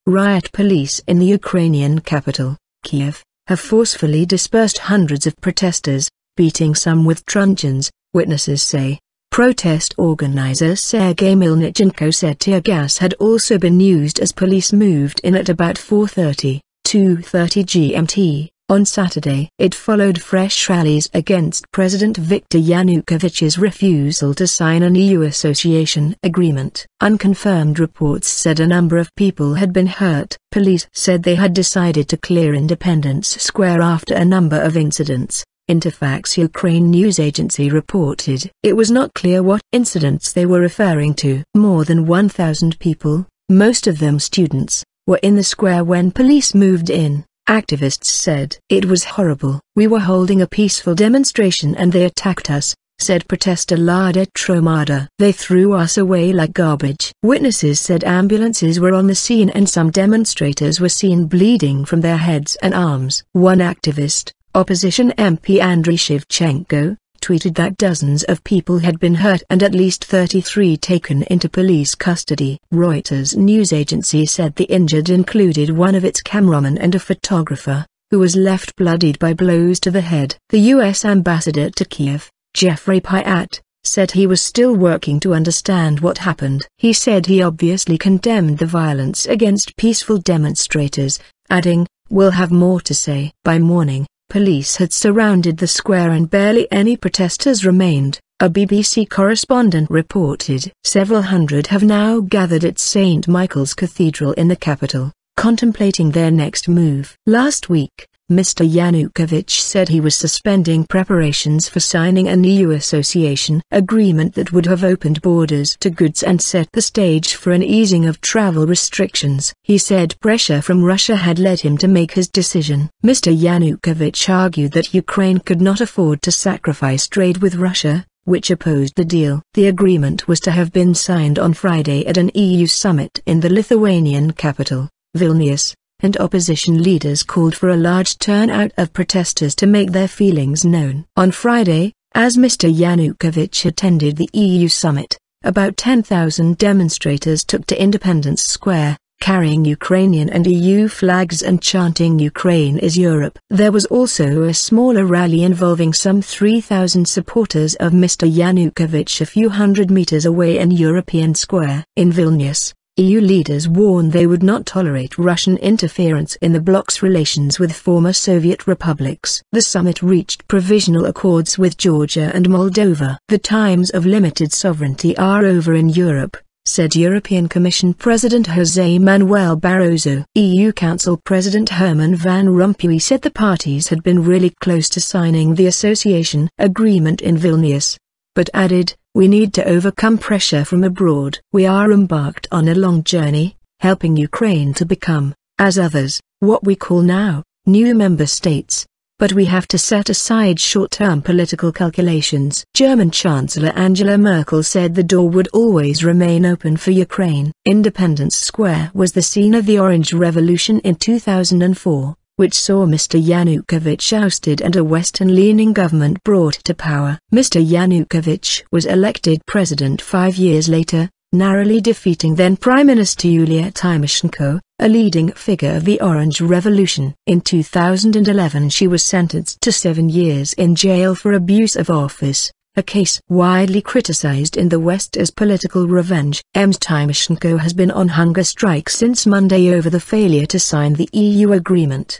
Riot police in the Ukrainian capital, Kiev, have forcefully dispersed hundreds of protesters, beating some with truncheons, witnesses say. Protest organizer Sergei Milnichenko said tear gas had also been used as police moved in at about 2:30 GMT. On Saturday, it followed fresh rallies against President Viktor Yanukovych's refusal to sign an EU association agreement. Unconfirmed reports said a number of people had been hurt. Police said they had decided to clear Independence Square after a number of incidents. Interfax Ukraine news agency reported it was not clear what incidents they were referring to. More than 1,000 people, most of them students, were in the square when police moved in. Activists said, "It was horrible. We were holding a peaceful demonstration and they attacked us," said protester Lada Tromada. "They threw us away like garbage." Witnesses said ambulances were on the scene and some demonstrators were seen bleeding from their heads and arms. One activist, opposition MP Andriy Shevchenko, tweeted that dozens of people had been hurt and at least 33 taken into police custody. Reuters news agency said the injured included one of its cameramen and a photographer, who was left bloodied by blows to the head. The U.S. ambassador to Kiev, Jeffrey Pyatt, said he was still working to understand what happened. He said he obviously condemned the violence against peaceful demonstrators, adding, "We'll have more to say." By morning, police had surrounded the square and barely any protesters remained, a BBC correspondent reported. Several hundred have now gathered at St. Michael's Cathedral in the capital, contemplating their next move. Last week, Mr. Yanukovych said he was suspending preparations for signing an EU association agreement that would have opened borders to goods and set the stage for an easing of travel restrictions. He said pressure from Russia had led him to make his decision. Mr. Yanukovych argued that Ukraine could not afford to sacrifice trade with Russia, which opposed the deal. The agreement was to have been signed on Friday at an EU summit in the Lithuanian capital, Vilnius, and opposition leaders called for a large turnout of protesters to make their feelings known. On Friday, as Mr. Yanukovych attended the EU summit, about 10,000 demonstrators took to Independence Square, carrying Ukrainian and EU flags and chanting "Ukraine is Europe." There was also a smaller rally involving some 3,000 supporters of Mr. Yanukovych a few hundred meters away in European Square. In Vilnius, EU leaders warned they would not tolerate Russian interference in the bloc's relations with former Soviet republics. The summit reached provisional accords with Georgia and Moldova. "The times of limited sovereignty are over in Europe," said European Commission President José Manuel Barroso. EU Council President Herman Van Rompuy said the parties had been really close to signing the association agreement in Vilnius, but added, "We need to overcome pressure from abroad. We are embarked on a long journey, helping Ukraine to become, as others, what we call now, new member states. But we have to set aside short-term political calculations." German Chancellor Angela Merkel said the door would always remain open for Ukraine. Independence Square was the scene of the Orange Revolution in 2004. Which saw Mr. Yanukovych ousted and a Western-leaning government brought to power. Mr. Yanukovych was elected president 5 years later, narrowly defeating then Prime Minister Yulia Tymoshenko, a leading figure of the Orange Revolution. In 2011 she was sentenced to 7 years in jail for abuse of office, a case widely criticized in the West as political revenge. Ms. Tymoshenko has been on hunger strike since Monday over the failure to sign the EU agreement.